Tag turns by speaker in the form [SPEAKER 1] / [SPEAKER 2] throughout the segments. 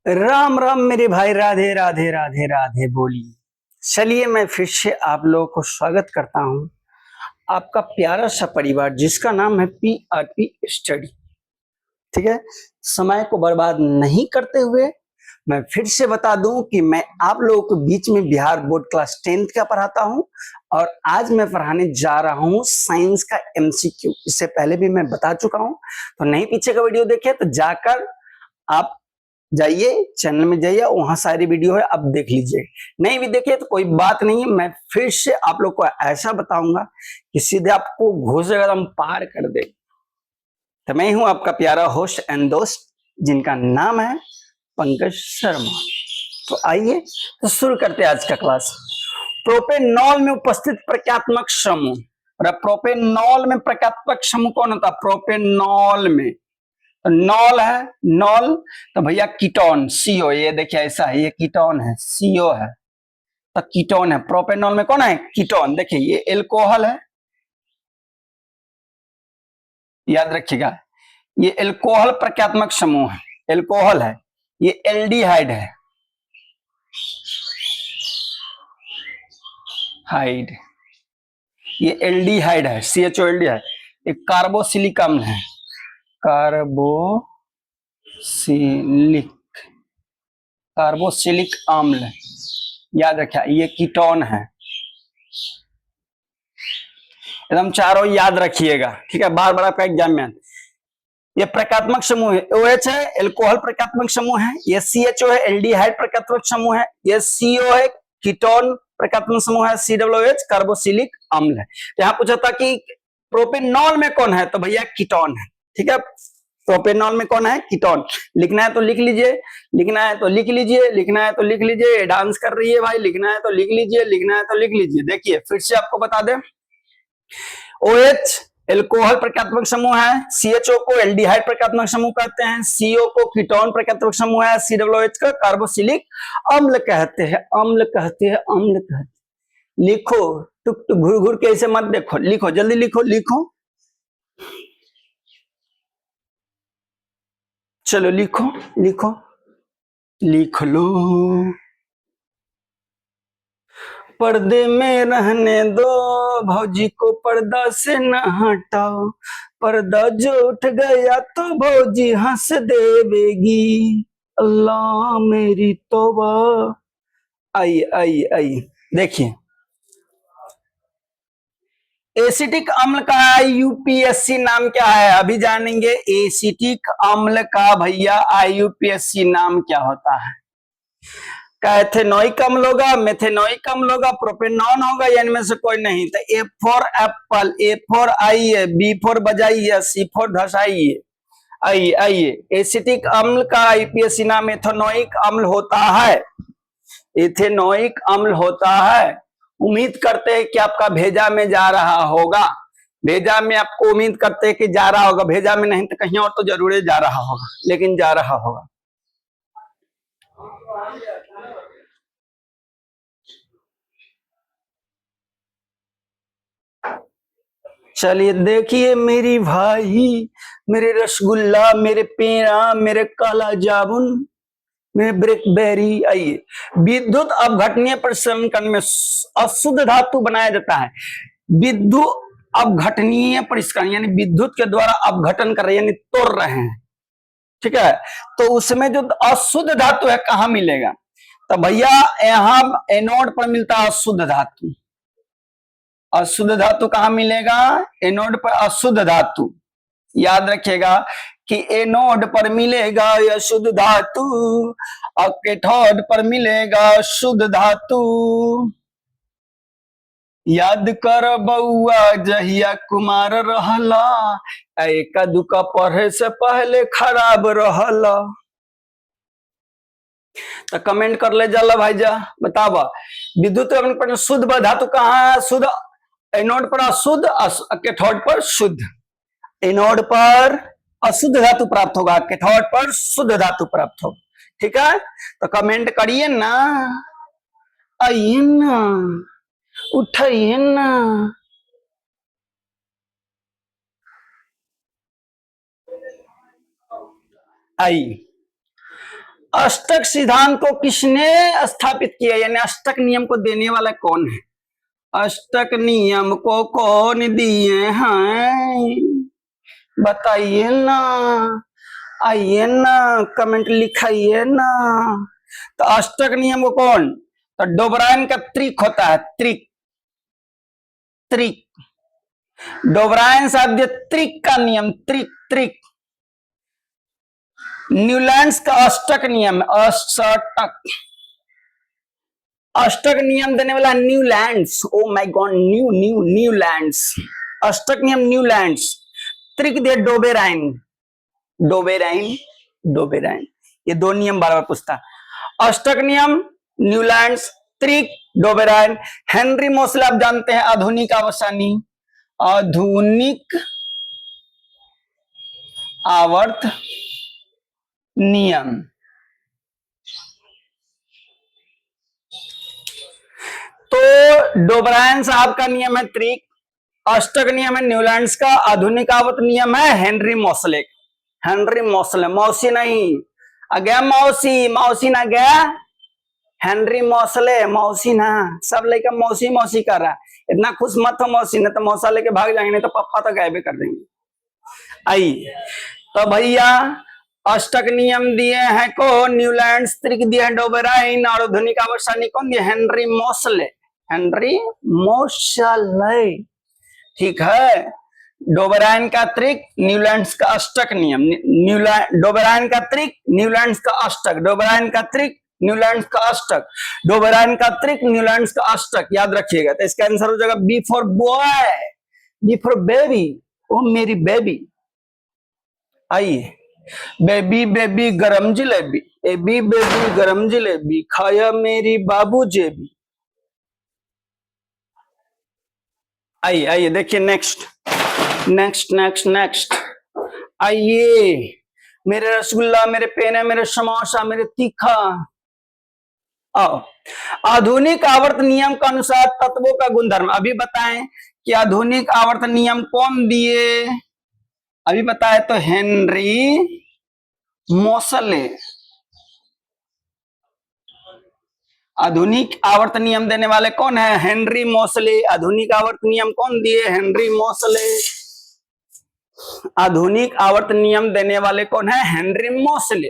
[SPEAKER 1] राम राम मेरे भाई, राधे राधे राधे राधे बोलिए। चलिए मैं फिर से आप लोगों को स्वागत करता हूं, आपका प्यारा सा परिवार जिसका नाम है PRP स्टडी। ठीक है, समय को बर्बाद नहीं करते हुए मैं फिर से बता दूं कि मैं आप लोगों के बीच में बिहार बोर्ड क्लास 10th का पढ़ाता हूं और आज मैं पढ़ाने जा रहा हूं साइंस का MCQ। इससे पहले भी मैं बता चुका हूं, तो नहीं पीछे का वीडियो देखे तो जाकर आप जाइए, चैनल में जाइए, वहां सारी वीडियो है, अब देख लीजिए। नहीं भी देखिए तो कोई बात नहीं है, मैं फिर से आप लोग को ऐसा बताऊंगा कि सीधे आपको घोष एकदम पार कर दे। तो मैं हूं आपका प्यारा होस्ट एंड दोस्त जिनका नाम है पंकज शर्मा। तो आइए तो शुरू करते हैं आज का क्लास। प्रोपेनॉल में उपस्थित प्रक्रियात्मक समूह, और प्रोपेनॉल में प्रक्रियात्मक समूह कौन होता है? प्रोपेनॉल में नॉल है, नॉल तो भैया कीटोन CO, ये देखिए ऐसा है, ये कीटोन है, CO है तो कीटोन है। प्रोपेनॉल में कौन है? कीटोन। देखिए ये एल्कोहल है, याद रखिएगा, ये एल्कोहल प्रक्रियात्मक समूह है, एल्कोहल है। ये एल्डिहाइड है, हाइड, ये एल्डिहाइड है, CHO एल्डिहाइड। एक कार्बोसिलिक अम्ल है, कार्बोसिलिक, कार्बोसिलिक अम्ल, याद रखिए ये कीटोन है। एकदम चारों याद रखिएगा, ठीक है, बार बार आपका एग्जाम में। ये प्रकात्मक समूह है, OH है, एल्कोहल प्रकात्मक समूह है। ये CHO है, एल्डिहाइड प्रकात्मक समूह है। ये CO है, कीटोन प्रकात्मक समूह है। COOH कार्बोसिलिक अम्ल है। यहाँ पूछा था कि प्रोपेनॉल में कौन है, तो भैया कीटोन है। ठीक है, प्रोपेनॉल में कौन है? कीटोन। लिखना है तो लिख लीजिए, लिखना है तो लिख लीजिए, लिखना है तो लिख लीजिए। डांस कर रही है भाई, लिखना है तो लिख लीजिए, लिखना है तो लिख लीजिए। देखिए फिर से आपको बता दें, OH एल्कोहल प्रक्रियात्मक समूह है, CHO को एल्डिहाइड प्रक्रियात्मक समूह कहते हैं, CO को कीटोन प्रक्रियात्मक समूह है, COOH को कार्बोसिलिक अम्ल कहते हैं, अम्ल कहते हैं, अम्ल कहते हैं। लिखो, टुक टुक घुर घुर के ऐसे मत देखो, लिखो जल्दी, लिखो लिखो, चलो लिखो लिखो, लिख लो। पर्दे में रहने दो, भौजी को पर्दा से न हटाओ, पर्दा जो उठ गया तो भौजी हंस देवेगी, अल्लाह मेरी तौबा। आइए आइए आइए, देखिए एसिटिक अम्ल का IUPAC नाम क्या है? अभी जानेंगे एसिटिक अम्ल का भैया IUPAC नाम क्या होता है। का एथेनोइक अम्ल होगा, मेथेनोइक अम्ल होगा, प्रोपेनॉन होगा, या इनमें से कोई नहीं। तो A for Apple, A for आइए, B फॉर बजाइए, C फॉर धसाइए। आइए आइए, एसिटिक अम्ल का IUPAC नाम एथेनोइक अम्ल होता है, इथेनोइक अम्ल होता है। उम्मीद करते हैं कि आपका भेजा में जा रहा होगा, भेजा में आपको उम्मीद करते हैं कि जा रहा होगा, भेजा में नहीं तो कहीं और तो जरूर जा रहा होगा, लेकिन जा रहा होगा। चलिए देखिए मेरी भाई, मेरे रसगुल्ला, मेरे पेड़ा, मेरे काला जामुन, मेरे ब्रेकबेरी। आइए, विद्युत अपघटनीय परिसंकरण में अशुद्ध धातु बनाया जाता है। विद्युत अपघटनीय परिष्करण यानी विद्युत के द्वारा अपघटन कर रहे हैं, यानी तोड़ रहे हैं। ठीक है, तो उसमें जो अशुद्ध धातु है कहां मिलेगा? तो भैया यहाँ एनोड पर मिलता है अशुद्ध धातु। अशुद्ध धातु कहां मिलेगा? एनोड पर अशुद्ध धातु। याद रखिएगा कि एनोड पर मिलेगा अशुद्ध धातु और कैथोड पर मिलेगा शुद्ध धातु। याद कर बउआ जहिया कुमार रहला, एक दुका पढ़े से पहले खराब रहला। तो कमेंट कर ले जाला भाई, जा बतावा विद्युत पर शुद्ध धातु कहाँ है? शुद्ध एनोड पर अशुद्ध, कैथोड पर शुद्ध। एनोड पर अशुद्ध धातु प्राप्त होगा, कैथोड पर शुद्ध धातु प्राप्त होगा। ठीक है, तो कमेंट करिए ना, आइए ना, उठाइए ना। आई अष्टक सिद्धांत को किसने स्थापित किया, यानी अष्टक नियम को देने वाला कौन है? अष्टक नियम को कौन दिए हैं, बताइए ना, आइए ना, कमेंट लिखाइए ना। तो अष्टक नियम को कौन, तो डोबराइन का त्रिक होता है, त्रिक, त्रिक, डोबराइन साहब दिए त्रिक का नियम, त्रिक, त्रिक। न्यूलैंड्स का अष्टक नियम, अष्टक, अष्टक नियम देने वाला Newlands, oh my God, Newlands, अष्टक नियम न्यूलैंड्स। त्रिक दिया डोबेराइन, डोबेराइन, डोबेराइन, ये दो नियम बार बार पूछता। अष्टक नियम न्यूलैंड्स, त्रिक डोबेराइन। हेनरी मोसले आप जानते हैं, आधुनिक आवर्तनी, आधुनिक आवर्त नियम। तो डोबराइन साहब का नियम है त्रिक, अष्टक नियम है न्यूलैंड्स का, आधुनिक आवर्त नियम है हेनरी मोसले, हेनरी मोसले, मौसी नहीं आ गया, मौसी, मौसी ना गया, हेनरी मोसले, मौसी ना, सब लेकर मौसी मौसी कर रहा है, इतना खुश मत हो मौसी, नहीं तो मौसा लेके भाग जाएंगे, नहीं तो पप्पा तो गायबे कर देंगे। आई तो भैया अष्टक नियम दिए हैं को न्यूलैंड्स, त्रिक दिए हैं डोबेराइन, और आधुनिक आवर्तनी कौन दिए, हेनरी मोसले, हेनरी मोसले, ठीक है। डोबेराइन का त्रिक, न्यूलैंड्स का अष्टक नियम, डोबेराइन का त्रिक, न्यूलैंड्स का अष्टक, डोबेराइन का त्रिक, न्यूलैंड्स का अष्टक, डोबेराइन का त्रिक, न्यूलैंड्स का अष्टक, याद रखिएगा। तो इसका आंसर हो जाएगा B for boy, B for baby, oh मेरी बेबी। आइए, बेबी बेबी गरम जलेबी, बेबी बेबी गरम जलेबी, खाया मेरी बाबू जेबी। आइए आइए देखिए नेक्स्ट, नेक्स्ट नेक्स्ट नेक्स्ट, आइए, मेरे रसगुल्ला, मेरे पेने, मेरे समोसा, मेरे तीखा। आओ, आधुनिक आवर्त नियम के अनुसार तत्वों का गुणधर्म अभी बताएं कि आधुनिक आवर्त नियम कौन दिए, अभी बताए तो हेनरी मोसले। आधुनिक आवर्त नियम देने वाले कौन है, हेनरी मोसले। आधुनिक आवर्त नियम कौन दिए, हेनरी मोसले। आधुनिक आवर्त नियम देने वाले कौन है, हेनरी मोसले।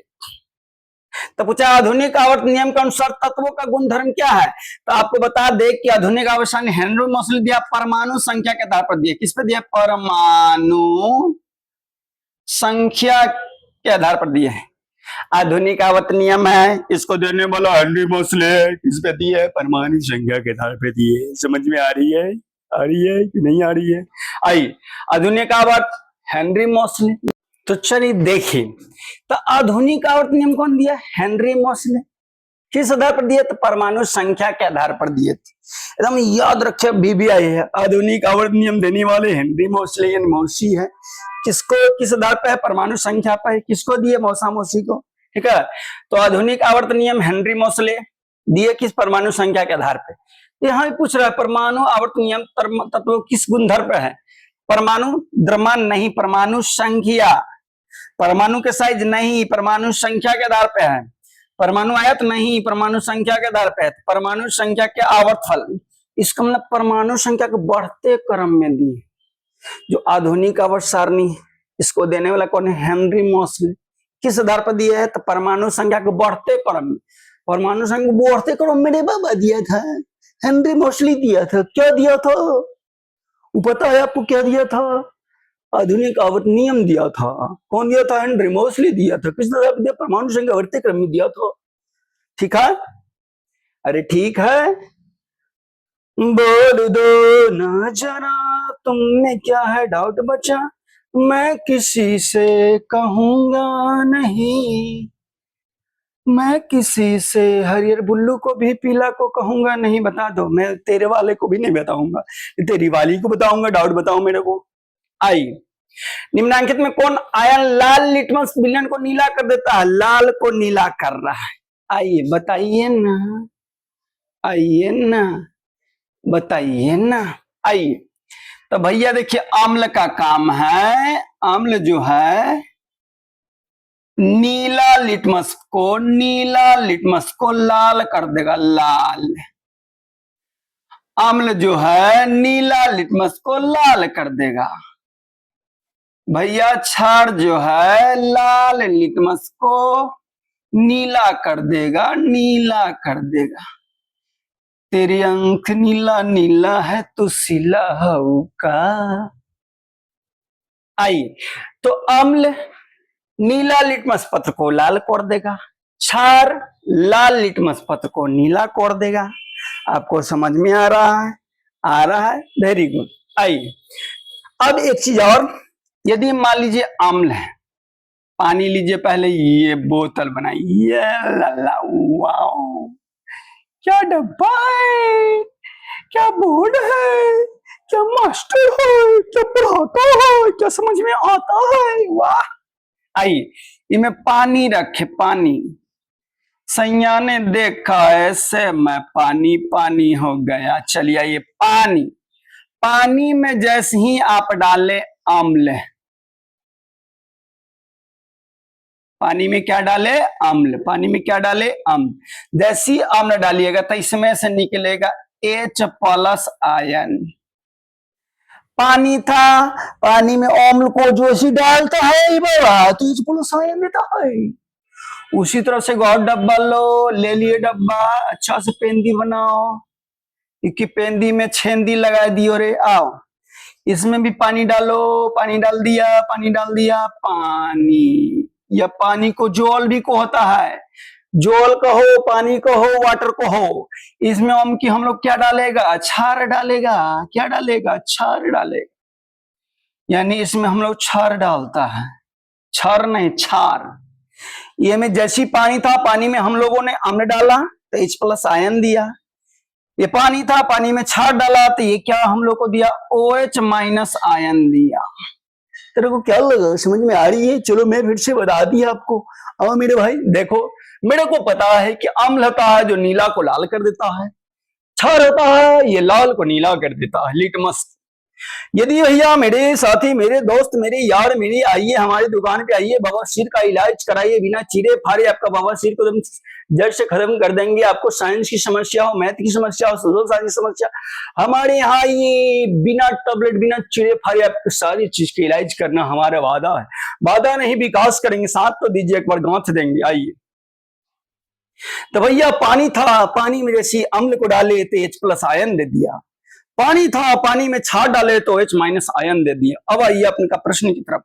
[SPEAKER 1] तो पूछा आधुनिक आवर्त नियम के अनुसार तत्वों का गुणधर्म क्या है, तो आपको बता दे कि आधुनिक आवर्त हेनरी मोसले दिया परमाणु संख्या के आधार पर दिया, किस पे दिया, परमाणु संख्या के आधार पर दिए हैं। आधुनिक आवर्त नियम है, इसको देने वाला हेनरी मोसले, किस पे दिए, परमाणु संख्या के आधार पे दिए। समझ में आ रही है, आ रही है कि नहीं आ रही है? आई, आधुनिक आवर्त हेनरी मोसले। तो चलिए देखिए, तो आधुनिक आवर्त नियम कौन दिया, हेनरी मोसले। किस आधार पर दिए, तो परमाणु संख्या के आधार पर दिए थे। एकदम याद रखे, बीबीआई है, आधुनिक आवर्त नियम देने वाले हेनरी मोसले, यानी मौसी है। किसको, किस आधार पर है, परमाणु संख्या पर। किसको दिए, मौसा मौसी को, ठीक है। तो आधुनिक आवर्त नियम हेनरी मोसले दिए, किस, परमाणु संख्या के आधार पर। यहाँ भी पूछ रहा है परमाणु आवर्त नियम तत्व किस गुणधर्म पर है, परमाणु द्रव्यमान नहीं, परमाणु संख्या, परमाणु के साइज नहीं, परमाणु संख्या के आधार पर है। परमाणु आयत नहीं, परमाणु संख्या के आधार पर है। परमाणु संख्या के आवर्तफल, इसका मतलब परमाणु संख्या को बढ़ते क्रम में दिए। जो आधुनिक आवर्त सारणी, इसको देने वाला कौन है, हेनरी मोसले। किस आधार पर दिया है, तो परमाणु संख्या को बढ़ते क्रम में, परमाणु संख्या को बढ़ते क्रम में बाबा दिया था, हेनरी मोसले दिया था। क्या दिया था, वो पता है आपको क्या दिया था, आधुनिक आवर्त नियम दिया था। कौन दिया था, हेनरी मोसले दिया था। किस आधार पर दिया, परमाणु संख्या बढ़ते क्रम में दिया था, ठीक है। अरे ठीक है, बोल दो ना जरा, तुमने क्या है डाउट बचा, मैं किसी से कहूंगा नहीं, मैं किसी से हरियर बुल्लू को भी पीला को कहूंगा नहीं। बता दो, मैं तेरे वाले को भी नहीं बताऊंगा, तेरी वाली को बताऊंगा, डाउट बताओ मेरे को। आई, निम्नांकित में कौन आयन लाल लिटमस विलयन को नीला कर देता है, लाल को नीला कर रहा है, आइए बताइए ना, आइए ना, बताइए ना। आइए, तो भैया देखिए, अम्ल का काम है, अम्ल जो है नीला लिटमस को लाल कर देगा, लाल। अम्ल जो है नीला लिटमस को लाल कर देगा। भैया क्षार जो है लाल लिटमस को नीला कर देगा, नीला कर देगा। तेरी आंख नीला नीला है तू सिला का। आई तो अम्ल नीला लिटमस पत्र को लाल कर देगा, क्षार लाल लिटमस पत्र को नीला कर देगा। आपको समझ में आ रहा है? आ रहा है, वेरी गुड। आइए अब एक चीज और, यदि मान लीजिए अम्ल है, पानी लीजिए पहले, ये बोतल बनाइए, वाओ क्या डब्बा है, क्या बोर्ड है, क्या मास्टर है, क्या पढ़ाता है, क्या समझ में आता है, वाह। आइए इनमें पानी रखे, पानी। सैया ने देखा ऐसे मैं पानी पानी हो गया। चलिए ये पानी, पानी में जैसे ही आप डाले अम्ल, पानी में क्या डाले अम्ल, पानी में क्या डाले अम्ल, जैसे ही अम्ल डालिएगा तो इसमें से निकलेगा H+ आयन। पानी था, पानी में अम्ल को जो सी डालता है तो H+ आयन देता है। उसी तरह से गौर डब्बा लो, ले लिए डब्बा, अच्छा से पेंदी बनाओ, क्योंकि पेंदी में छेंदी लगा दियो रे। आओ इसमें भी पानी डालो, पानी डाल दिया, पानी डाल दिया, पानी, या पानी को जोल भी को होता है, जोल कहो, पानी कहो, वाटर कहो। इसमें हम लोग क्या डालेगा, क्षार डालेगा। क्या डालेगा, क्षार डालेगा, यानी इसमें हम लोग क्षार डालता है, क्षार नहीं क्षार। ये में जैसी पानी था, पानी में हम लोगों ने अम्ल डाला तो H+ आयन दिया। ये पानी था, पानी में क्षार डाला तो ये क्या हम लोग को दिया, OH- आयन दिया। तेरे को क्या लगा, समझ में आ रही है? चलो मैं फिर से बता दिया आपको। अब मेरे भाई देखो, मेरे को पता है कि अम्ल होता है जो नीला को लाल कर देता है, क्षार होता है ये लाल को नीला कर देता है, लिटमस। यदि भैया मेरे साथी, मेरे दोस्त, मेरे यार, मेरे आइए हमारी दुकान पे आइए, बवासीर का इलाज कराइए बिना चीरे फाड़े। आपका बवासीर को जड़ से खत्म कर देंगे। आपको साइंस की समस्या हो, मैथ की समस्या हो, सोशल साइंस की समस्या, हमारे यहाँ ये बिना टैबलेट, बिना चीरे फाड़े आपको सारी चीज का इलाज करना हमारा वादा है। वादा नहीं, विकास करेंगे। साथ तो दीजिए, एक बार गांठ देंगे। आइए तो भैया पानी था, पानी में जैसी अम्ल को डाले तो H+ आयन दे दिया। पानी था, पानी में क्षार डाले तो H- आयन दे दिया। अब आइए अपने का प्रश्न की तरफ।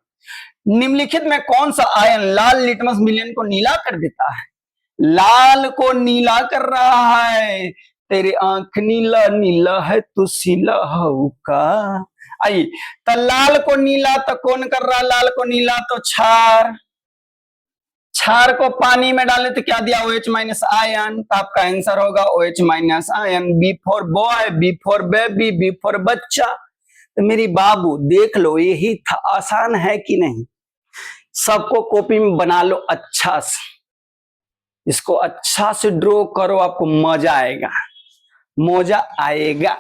[SPEAKER 1] निम्नलिखित में कौन सा आयन लाल लिटमस मिलियन को नीला कर देता है? लाल को नीला कर रहा है। तेरी आंख नीला नीला है तू सीला का। आइए तो लाल को नीला तो कौन कर रहा है, लाल को नीला तो क्षार। क्षार को पानी में डाले तो क्या दिया, OH- आयन। तो आपका आंसर होगा OH- ion. B for boy, B for baby, B for बच्चा। तो मेरी बाबू देख लो, यही था। आसान है कि नहीं? सबको कॉपी में बना लो अच्छा से, इसको अच्छा से ड्रॉ करो, आपको मजा आएगा, मजा आएगा।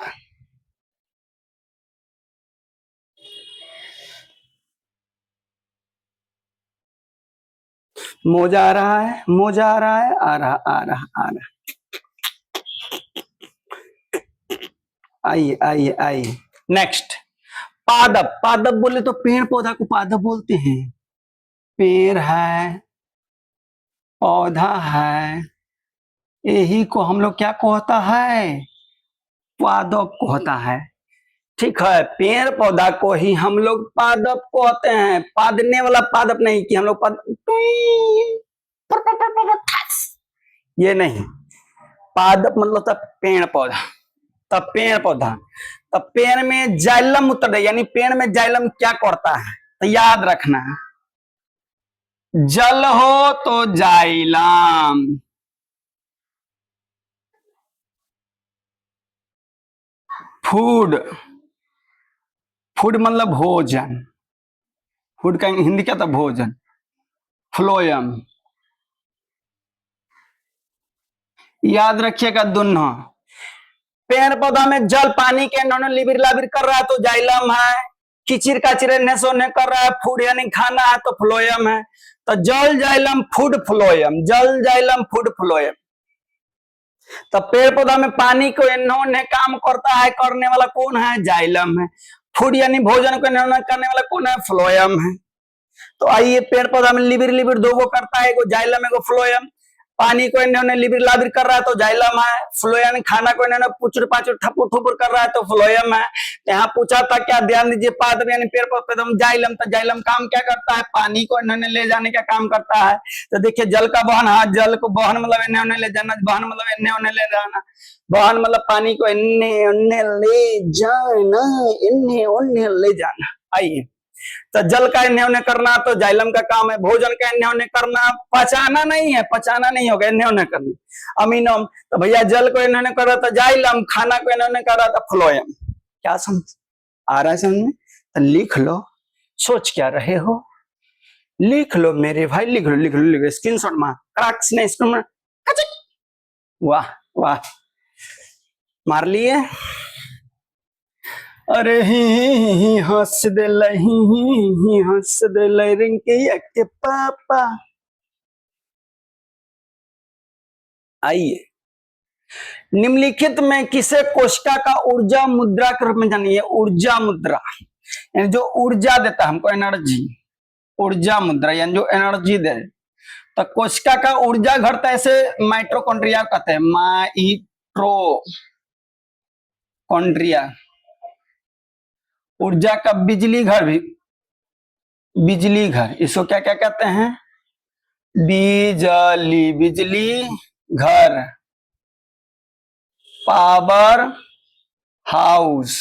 [SPEAKER 1] मोजा आ रहा है, मोजा आ रहा है, आ रहा आ रहा आ रहा। आइए आइए आइए नेक्स्ट। पादप, पादप बोले तो पेड़ पौधा को पादप बोलते हैं। पेड़ है, पौधा है, यही को हम लोग क्या कहता है, पादप कहता है। ठीक है, पेड़ पौधा को ही हम लोग पादप कहते हैं। पादने वाला पादप नहीं कि हम लोग ये नहीं। पादप मतलब तब पेड़ पौधा, तब पेड़ पौधा। तब पेड़ में जाइलम उतर है, यानी पेड़ में जाइलम क्या करता है, तो याद रखना है, जल हो तो जाइलम। फूड, फूड मतलब भोजन, फूड का हिंदी क्या था, भोजन। फ्लोयम, याद रखिएगा दोनों। पेड़ पौधा में जल पानी के नॉन लिबिर लाबिर कर रहा है तो जाइलम है। किचिर काचिर इन्हें सोने कर रहा है, फूड यानी खाना है तो फ्लोएम है। तो जल जाइलम फूड फ्लोएम, जल जाइलम फूड फ्लोएम। तो पेड़ पौधा में पानी को इन्होंने काम करता है, करने वाला कौन है? जाइलम है। फूड यानी भोजन को इन्होंने करने वाला कौन है? फ्लोएम है। तो आइए, पेड़ पौधा में लिबिर लिबिर दो गो करता है, एगो जाइलम एगो फ्लोएम। पानी को इन्होंने लिबिर लाबिर कर रहा है तो जाइलम है। फ्लोएम खाना को इन्होंने पुचुर पाचुर ठपुर ठुपुर कर रहा है तो फ्लोएम है। यहाँ पूछा था क्या, ध्यान दीजिए, पाद यानी पेड़ पौधे जाइलम। तो जाइलम काम क्या करता है? पानी को इन्होंने ले जाने का काम करता है। तो देखिए जल का वहन, हाँ जल को वहन मतलब इन्हें ले जाना, वहन मतलब इन्हें ले जाना, वहन मतलब पानी को इन्हें ले जाना, इन्हें ले जाना। आइए, तो जल का इन्हें उन्हें करना तो जाइलम का काम है। भोजन का इन्हें उन्हें करना, पचाना नहीं है, पचाना नहीं होगा, इन्हें उन्हें करना अमीनोम। तो भैया जल को इन्होंने कर रहा था जाइलम, खाना को इन्होंने कर रहा था फ्लोएम। क्या समझ आ रहा है समझ में? तो लिख लो, सोच क्या रहे हो, लिख लो मेरे भाई, लिख लो लिख लो लिख लो, स्क्रीनशॉट मार, क्रैक्स ने स्क्रीन में, वाह वाह, मार लिए। अरे ही हंस दे ही हंस दे रिंकी के पापा। आइए, निम्नलिखित में किसे कोशिका का ऊर्जा मुद्रा के रूप में जानिए? ऊर्जा मुद्रा यानी जो ऊर्जा देता है हमको, एनर्जी, ऊर्जा मुद्रा यानी जो एनर्जी दे। तो कोशिका का ऊर्जा घर ऐसे माइट्रोकॉन्ड्रिया कहते हैं, माइट्रोकॉन्ड्रिया। ऊर्जा का बिजली घर भी, बिजली घर, इसको क्या क्या कहते हैं? बिजली, बिजली घर, पावर हाउस।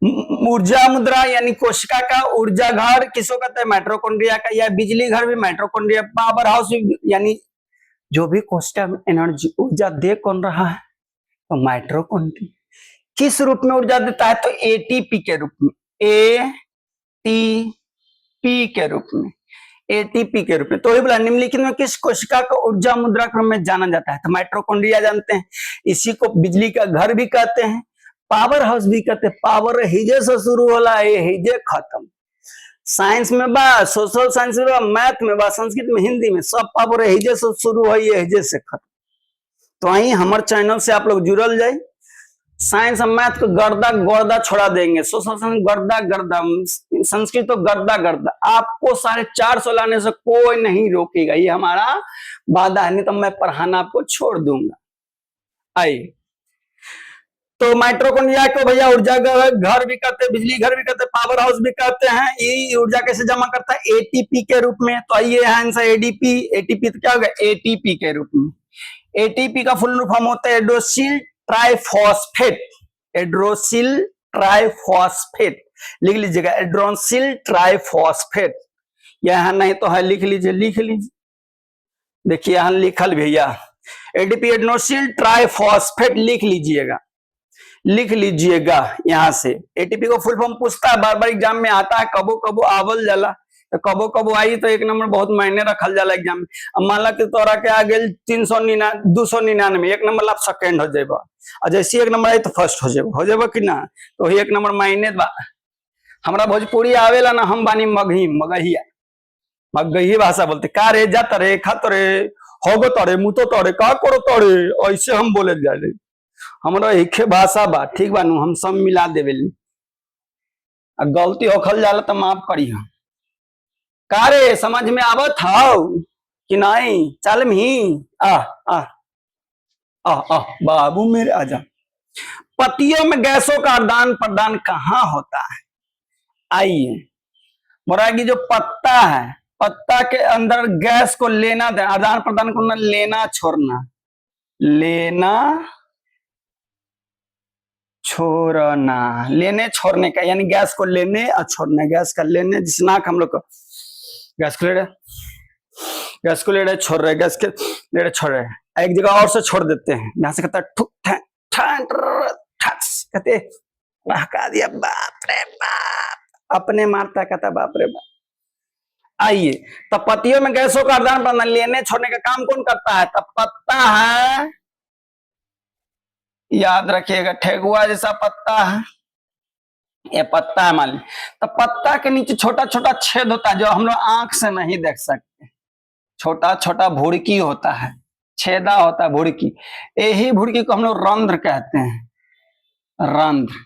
[SPEAKER 1] ऊर्जा मुद्रा यानी कोशिका का ऊर्जा घर किसको कहते हैं? माइट्रोकॉन्ड्रिया का। या बिजली घर भी माइट्रोकॉन्ड्रिया, पावर हाउस यानी जो भी कोशिका में एनर्जी ऊर्जा दे कौन रहा है? तो माइट्रोकॉन्ड्रिया। किस रूप में ऊर्जा देता है? तो एटीपी के रूप में, एटीपी के रूप में, एटीपी के रूप में। तो ही बोला निम्नलिखित में किस कोशिका को ऊर्जा मुद्रा क्रम में जाना जाता है? तो माइट्रोकॉन्ड्रिया जानते हैं, इसी को बिजली का घर भी कहते हैं, पावर हाउस भी कहते हैं। पावर हिजे से शुरू होला, ये हिजे खत्म। साइंस में बा, सोशल साइंस में बा, मैथ में बा, संस्कृत में, हिंदी में, सब पावर हिजे से शुरू है, ये हिजे से खत्म। तो वहीं हमारे चैनल से आप लोग जुड़ल जाए, साइंस और मैथ को गर्दा गर्दा छोड़ा देंगे, सोशल साइंस गर्दा गर्दा, संस्कृत तो गर्दा गर्दा। आपको 450 लाने से कोई नहीं रोकेगा, ये हमारा वादा है, नहीं तो मैं पढ़ाना आपको छोड़ दूंगा। आइए, तो माइट्रोकॉन्ड्रिया को भैया ऊर्जा घर भी कहते हैं, बिजली घर भी कहते हैं, पावर हाउस भी कहते हैं। ये ऊर्जा कैसे जमा करता है? एटीपी के रूप में। तो आइए आंसर एडीपी, एटीपी तो क्या होगा? एटीपी के रूप में। एटीपी का फुल फॉर्म होता है एड्रोसिल ट्राइफॉस्फेट, एड्रोसिल ट्राइफॉस्फेट, लिख लीजिएगा एड्रोसिल ट्राइफॉस्फेट। यहां नहीं तो है, लिख लीजिए, लिख लीजिए, देखिए यहां लिखल भैया एडीपी एड्रोसिल ट्राइफॉस्फेट, लिख लीजिएगा, लिख लीजिएगा। यहां से एटीपी को फुल फॉर्म पूछता है, बार बार एग्जाम में आता है, कबो कबो आवल जाला, तो कबो कबो आई तो एक नंबर बहुत मायने रखल जाला एग्जाम में। अब मान ला कि तोरा के आ गए 299, एक नंबर आप सेकंड हो जाएगा, और जैसे एक नंबर आई तो फर्स्ट हो जाएगा कि ना? तो एक नंबर मायने बा। हमरा भोजपुरी आवेला ना, हम बानी मगही, मगहिया, मगही भाषा बोलते। का रे, जा तरे, खा तरे, होगो तरे, मुतो तरे, का करो तरे, ऐसे हम बोले जाए। हमारा एक भाषा बा, ठीक बा, हम सब मिला देवे। गलती होखल जाला तो माफ करी। हम का रे, समझ में आवत हाउ कि नहीं? चल ही आ आ आ आ बाबू मेरे आजा। पतियों में गैसों का आदान प्रदान कहाँ होता है? आइए, मोरागी जो पत्ता है, पत्ता के अंदर गैस को लेना देना, आदान प्रदान करना, लेना छोड़ना, लेना छोड़ना, लेने छोड़ने का यानी गैस को लेने और छोड़ना, गैस का लेने, जिस नाक हम लोग को गैस को ले रहे, गैस को ले रहे, छोड़ रहे, गैस के ले रहे, छोड़ रहे, एक जगह और से छोड़ देते हैं, जहां से कहता है ठुक कहते महका दिया, बाप रे बाप, अपने मारता, कहता बाप रे बाप। आइए, तो पतियों में गैसों का आदान प्रदान, लेने छोड़ने का काम कौन करता है? तो पत्ता है, याद रखिएगा, ठेगुआ जैसा पत्ता है, ये पत्ता है मान ली, तो पत्ता के नीचे छोटा छोटा छेद होता है जो हम लोग आंख से नहीं देख सकते। छोटा छोटा भुड़की होता है, छेदा होता है भुड़की, यही भुड़की को हम लोग रंध्र कहते हैं, रंध्र।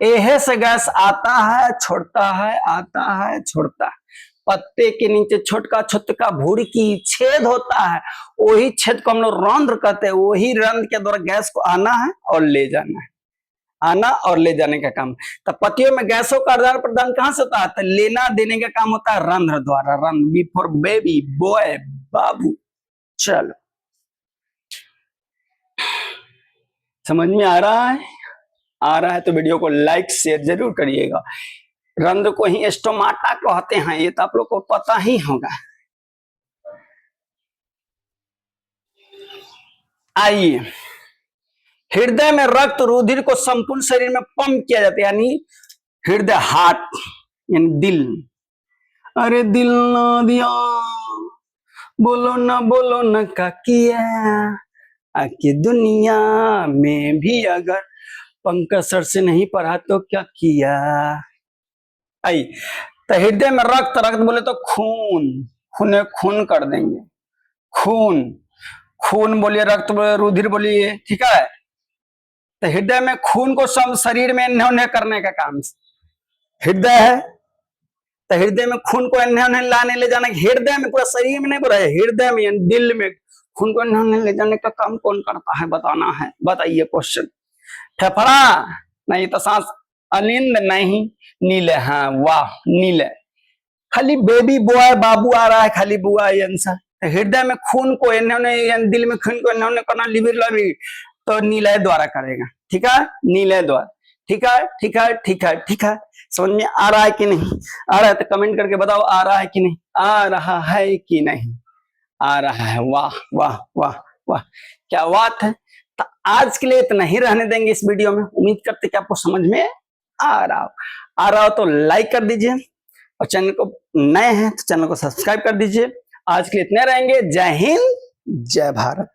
[SPEAKER 1] एहे से गैस आता है छोड़ता है, आता है छोड़ता है। पत्ते के नीचे छोटका छोटका भुड़की छेद होता है, वही छेद को हम लोग रंध्र कहते हैं। वही रंध्र के द्वारा गैस को आना है और ले जाना है, आना और ले जाने का काम। तो पतियों में गैसों का आदान प्रदान कहां से होता है? तो लेना देने का काम होता है रंध्र द्वारा। रंध्र, बी फॉर बेबी, बॉय, बाबू। चलो, समझ में आ रहा है? आ रहा है तो वीडियो को लाइक शेयर जरूर करिएगा। रंध्र को ही स्टोमाटा कहते हैं, ये तो आप लोग को पता ही होगा। आइए, हृदय में रक्त रुधिर को संपूर्ण शरीर में पंप किया जाता है, यानी हृदय, हार्ट यानी दिल। अरे दिल ना दिया, बोलो न का किया, आके दुनिया में भी अगर पंकज सर से नहीं पढ़ा तो क्या किया। आई, तो हृदय में रक्त, रक्त बोले तो खून, खून खून कर देंगे, खून, खून बोलिए, रक्त बोलिए, रुधिर बोलिए, ठीक है। तो हृदय में खून को सब शरीर में इन्हें करने का काम हृदय है। तो हृदय में खून को इन्हें लाने ले जाने, हृदय में, पूरा शरीर में नहीं बोला, हृदय में, दिल में खून को इन्हें ले जाने का काम कौन करता है, बताना है। बताइए क्वेश्चन। फेफड़ा नहीं तो सांस, अलिंद नहीं, नीले, हाँ वाह नीले। खाली बेबी बॉय बाबू आ रहा है, खाली बुआ आंसर। हृदय में खून को इन्होंने, दिल में खून को इन्होंने करना, लिवर लवी, तो नीलय द्वारा करेगा, ठीक है, नीलय द्वारा। ठीक है, ठीक है, ठीक है, ठीक है। समझ में आ रहा है कि नहीं? आ रहा है तो कमेंट करके बताओ, आ रहा है कि नहीं, आ रहा है कि नहीं, आ रहा है। वाह वाह वाह वाह, क्या बात है। तो आज के लिए इतना ही रहने देंगे इस वीडियो में। उम्मीद करते कि आपको समझ में आ रहा हो तो लाइक कर दीजिए, और चैनल को नए हैं तो चैनल को सब्सक्राइब कर दीजिए। आज के लिए इतने रहेंगे। जय हिंद, जय भारत।